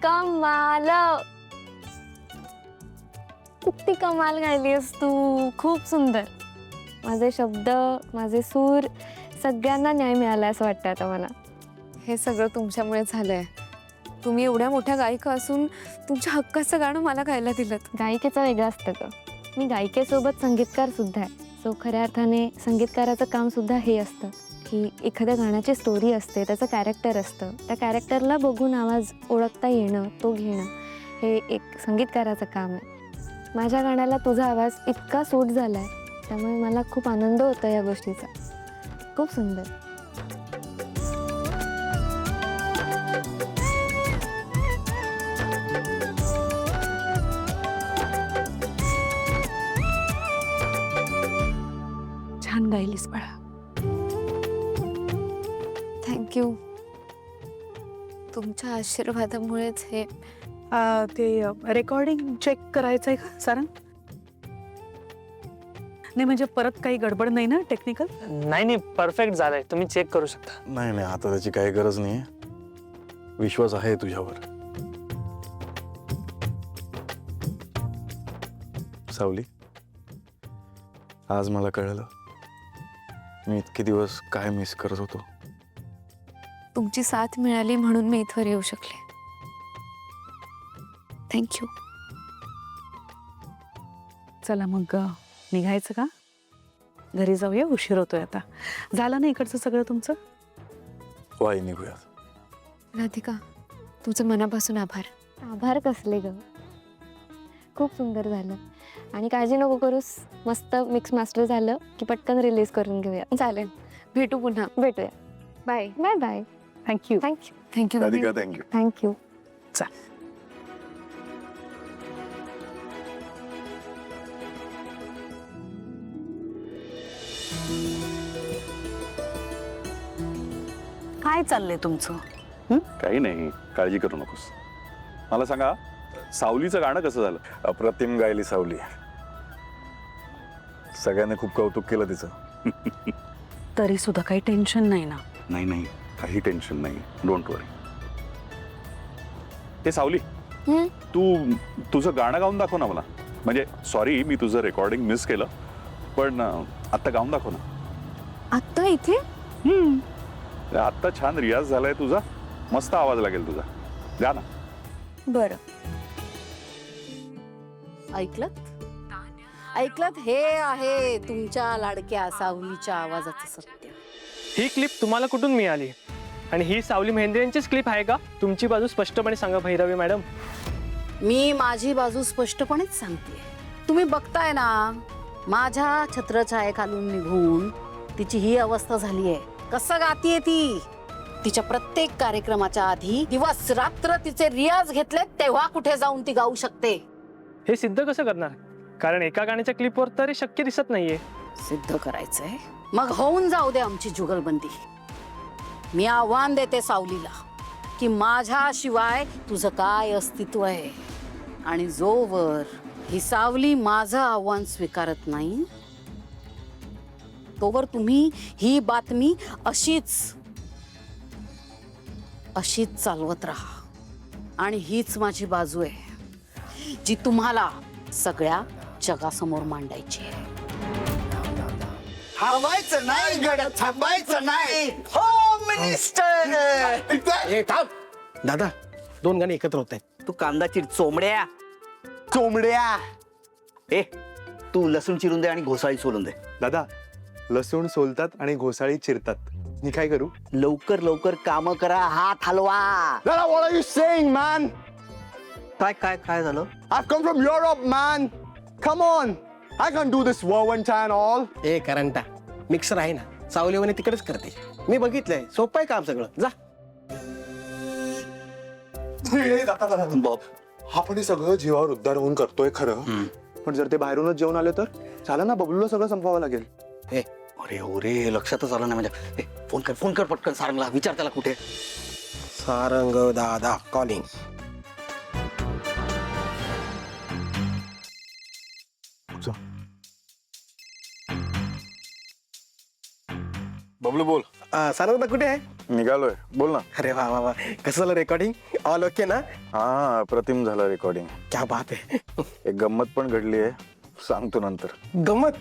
कमाल, किती कमाल गायलीस तू, खूप सुंदर. माझे शब्द, माझे सूर सगळ्यांना न्याय मिळाला असं वाटतं आता मला. हे सगळं तुमच्यामुळे झालंय. तुम्ही एवढ्या मोठ्या गायिका असून तुमच्या हक्काचं गाणं मला गायला दिलं. गायिकेचं वेगळं असतं ग. मी गायिकेसोबत संगीतकार सुद्धा आहे. सो खऱ्या अर्थाने संगीतकाराचं काम सुद्धा हे असतं की एखाद्या गाण्याची स्टोरी असते, त्याचं कॅरेक्टर असतं, त्या कॅरेक्टरला बघून आवाज ओळखता येणं, तो घेणं, हे एक संगीतकाराचं काम आहे. माझ्या गाण्याला तुझा आवाज इतका सूट झाला आहे, त्यामुळे मला खूप आनंद होतो या गोष्टीचा. खूप सुंदर. छान गायलीस बाळा. थँक्यू. तुमच्या आशीर्वादामुळेच हे. ते रेकॉर्डिंग चेक करायचं आहे का सारंग? नाही म्हणजे परत काही गडबड नाही ना टेक्निकल? नाही परफेक्ट झालंय, तुम्ही चेक करू शकता. नाही आता त्याची काही गरज नाही. विश्वास आहे तुझ्यावर. सावली, आज मला कळलं मी इतके दिवस काय मिस करत होतो. तुमची साथ मिळाली म्हणून मी इथवर येऊ शकले. थँक्यू. चला मग निघायचं का? घरी जाऊया, उशीर होतोय आता. झालं ना इकडचं सगळं तुमचं? वाई निघूयात. राधिका, तुमचं मनापासून आभार. आभार कसले ग, खूप सुंदर झालं. आणि काळजी नको करूस, मस्त मिक्स मास्टर झालं की पटकन रिलीज करून घेऊया. चालेल, भेटू पुन्हा. भेटूया. Bye. Bye bye. Thank you. Thank you. Thank you. Radhika, thank you. Thank you. चल. काय चाललंय तुमचं? काही नाही, काळजी करू नकोस. मला सांगा, सावलीचं गाणं कसं झालं? अप्रतिम गायली सावली. सगळ्यांनी खूप कौतुक केलं तिचं. तरी सुद्धा काही टेन्शन नाही ना? नाही काही टेन्शन नाही. डोंट वरी. हे सावली, तू तुझं गाणं गाऊन दाखव ना मला. म्हणजे सॉरी, मी तुझं रेकॉर्डिंग मिस केलं, पण आत्ता गाऊन दाखव ना. आत्ता इथे? आत्ता छान रियाज झालाय तुझा, मस्त आवाज लागेल तुझा. जा ना. बरं. ऐकलत हे आहे तुमच्या लाडक्या सावलीच्या आवाजाचं सत्य. ही क्लिप तुम्हाला कुठून मिळाली? आणि ही सावली मेहेंद्रे यांचीच क्लिप आहे का? तुमची बाजू स्पष्टपणे सांगा भैरवी मॅडम. मी माझी बाजू स्पष्टपणेच सांगते. तुम्ही बघताय ना, माझ्या छत्रछायेखालून निघून तिची ही अवस्था झाली आहे. कसं गातीये ती. तिच्या प्रत्येक कार्यक्रमाच्या आधी दिवस रात्र तिचे रियाज घेतलेत, तेव्हा कुठे जाऊन ती गाऊ शकते. हे सिद्ध कसं करणार? कारण एका गाण्याच्या क्लिपवर तर हे शक्य दिसत नाहीये. सिद्ध करायचंय मग होऊन जाऊ दे आमची जुगलबंदी. मी आव्हान देते सावलीला की माझ्याशिवाय तुझं काय अस्तित्व आहे. आणि जोवर ही सावली माझं आव्हान स्वीकारत नाही, तोवर तुम्ही ही बातमी अशीच चालवत राहा. आणि हीच माझी बाजू आहे जी तुम्हाला सगळ्या जगासमोर मांडायची आहे. थांबायचं नाही गड, थांबायचं नाही. Home minister. दादा, 2 गाणी एकत्र होत आहेत. तू कांदा चिर चोमड्या. चोमड्या. ए, तू लसूण चिरून दे आणि घोसाळी सोलून दे. दादा, लसूण सोलतात आणि घोसाळी चिरतात. मी काय करू? लवकर लवकर काम करा, हात हलवा. दादा, what are you saying, man? काय काय काय झालं? I've come from Europe, man. Come on. I can't do this whirlwind and all. ए करंटा, मिक्सर आहे ना, सावलीवाने तिकडेच करते. मी बघितलंय, सोपं आहे काम सगळं. जा. बॉब, आपण हे सगळं जीवावर उद्धार होऊन करतोय खरं, पण जर ते बाहेरूनच जेवण आले तर झालं ना, बबलूला सगळं संपवावं लागेल. ए, अरे ओरे, लक्षातच आलं नाही म्हणजे. फोन कर पटकन सारंगला, विचार त्याला कुठे. सारंग दादा कॉलिंग. बबलू बोल. सारंग दादा कुठे आहे? निघालोय बोल ना. अरे वा वा वा, कसं झालं रेकॉर्डिंग? ऑल ओके ना? हा अप्रतिम झालं रेकॉर्डिंग. क्या बात आहे. एक गंमत पण घडली आहे, सांगतो नंतर. गंमत?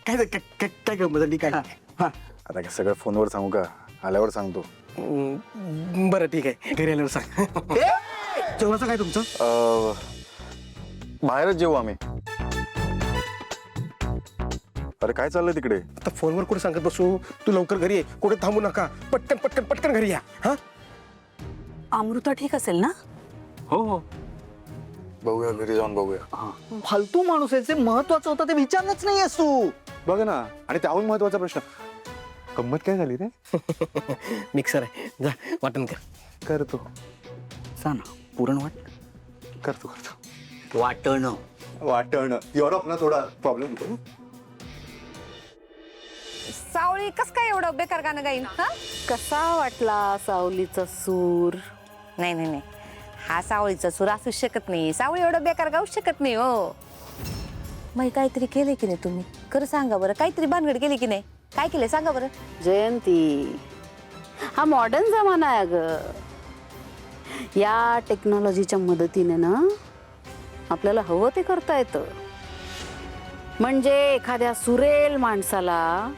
काय गंमत झाली काय? आता काय सगळं फोनवर सांगू का? आल्यावर सांगतो. बरं ठीक आहे, घरी आल्यावर सांग. जेवणाचं काय तुमचं? बाहेरच जेवू आम्ही. अरे काय चाललंय तिकडे? आता फोनवर कुठे सांगत बसू? तू लवकर घरी ये, कुठे थांबू नका, पटकन पटकन पटकन घरी या. हा, अमृता ठीक असेल ना? हो हो बघूया, घरी जाऊन बघूया. फालतू माणूस आहे, जे महत्वाचं होतं ते विचारलंच नाही तू. बघ ना, आणि त्याहून महत्वाचा प्रश्न, गंमत काय झाली रे? मिक्सर आहे, जा वाटण कर. करतो सांग ना, पुरण वाट. करतो करतो. वाटण. वाटण युरोप ना थोडा प्रॉब्लेम होतो. सावळी कस काय एवढं बेकार गाणं गाईन? हा कसा वाटला सावलीचा सूर? नाही नाही नाही, हा सावळीचा सूर असू शकत नाही. सावळी एवढं बेकार गाऊ शकत नाही हो. मग काहीतरी केलंय की नाही तुम्ही? खरं सांगा बरं, काहीतरी भानगड केली की नाही? काय केलंय सांगा बरं. जयंती, हा मॉडर्न जमाना आहे अगं. या टेक्नॉलॉजीच्या मदतीने ना आपल्याला हवं ते करता येतं. म्हणजे एखाद्या सुरेल माणसाला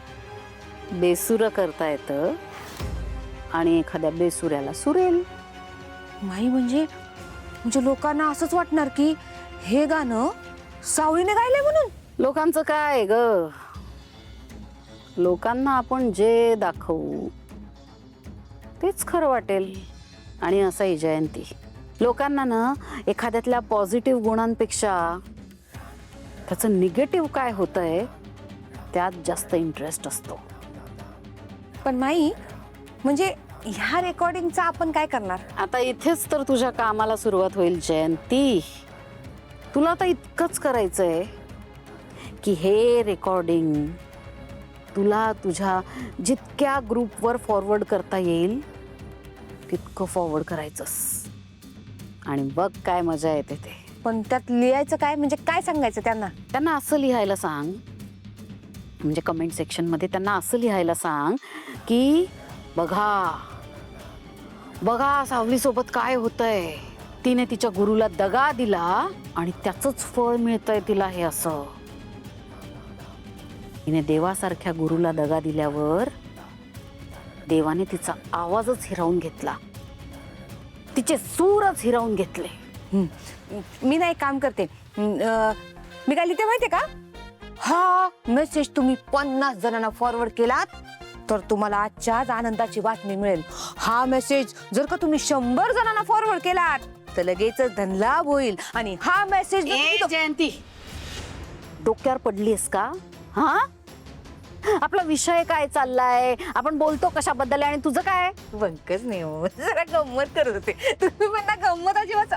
बेसुरं करता येतं आणि एखाद्या बेसुऱ्याला सुरेल. नाही म्हणजे लोकांना असंच वाटणार की हे गाणं सावळीने गायलंय म्हणून. लोकांचं काय ग, लोकांना आपण जे दाखवू तेच खरं वाटेल. आणि असंही जयंती, लोकांना ना एखाद्यातल्या पॉझिटिव्ह गुणांपेक्षा त्याचं निगेटिव्ह काय होतंय त्यात जास्त इंटरेस्ट असतो. पण नाही म्हणजे ह्या रेकॉर्डिंगचा आपण काय करणार? आता इथेच तर तुझ्या कामाला सुरुवात होईल जयंती. तुला आता इतकंच करायचंय की हे रेकॉर्डिंग तुला तुझ्या जितक्या ग्रुपवर फॉरवर्ड करता येईल तितकं फॉरवर्ड करायचंस. आणि बघ काय मजा येते ते. पण त्यात लिहायचं काय, म्हणजे काय सांगायचं त्यांना? त्यांना असं लिहायला सांग, म्हणजे कमेंट सेक्शनमध्ये त्यांना असं लिहायला सांग की बघा बघा सावलीसोबत काय होतंय, तिने तिच्या गुरुला दगा दिला आणि त्याचंच फळ मिळतंय तिला. हे असं तिने देवासारख्या गुरुला दगा दिल्यावर देवाने तिचा आवाजच हिरावून घेतला, तिचे सूरच हिरावून घेतले. मी ना एक काम करते, मी काय लिहिते माहितीये का? हा मेसेज तुम्ही 50 जणांना फॉरवर्ड केलात तर तुम्हाला आजच्याच आनंदाची बातमी मिळेल. हा मेसेज जर का तुम्ही 100 जणांना फॉरवर्ड केलात तर लगेच धनलाभ होईल. आणि हा मेसेज जयंती, डोक्यावर पडलीस का? हा, आपला विषय काय चाललाय, आपण बोलतो कशाबद्दल आणि तुझं काय? बंकच नाही हो, जरा गंमत करत होते. तुम्ही म्हणता गंमत अजिबात.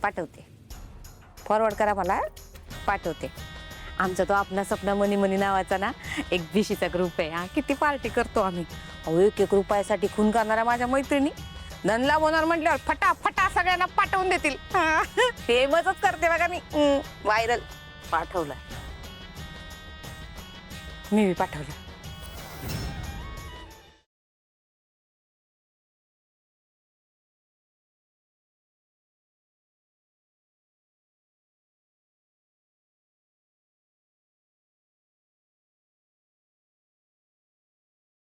पाठवते, फॉरवर्ड करा मला, पाठवते. आमचा तो आपला सपना मनी मनी नावाचा ना एक बीशीचा ग्रुप आहे. हा किती पार्टी करतो आम्ही. अहो 1-1 रुपयासाठी खून करणाऱ्या माझ्या मैत्रिणी धनलाभ होणार म्हटल्यावर फटाफटा सगळ्यांना पाठवून देतील. फेमसच करते बघा मी, व्हायरल. पाठवलंय मी पाठवलं.